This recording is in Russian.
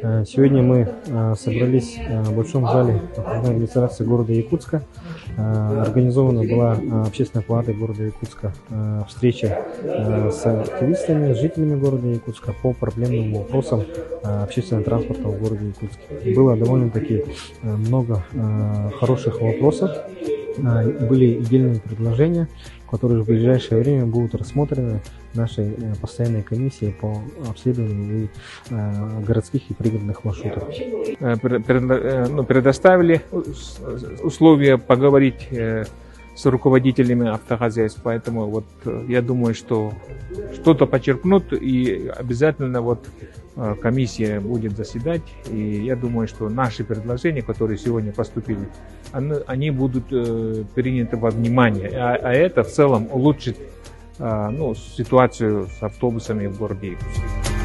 Сегодня мы собрались в большом зале окружной администрации города Якутска. Организована была общественной палатой города Якутска встреча с активистами, с жителями города Якутска по проблемным вопросам общественного транспорта в городе Якутске. Было довольно-таки много хороших вопросов, были отдельные предложения, которые в ближайшее время будут рассмотрены нашей постоянной комиссией по обследованию городских и пригородных маршрутов. Предоставили условия поговорить с руководителями автохозяйств, поэтому вот я думаю, что что-то почерпнут, и обязательно вот комиссия будет заседать, и я думаю, что наши предложения, которые сегодня поступили, они будут приняты во внимание, а это в целом улучшит ситуацию с автобусами в городе Якутске.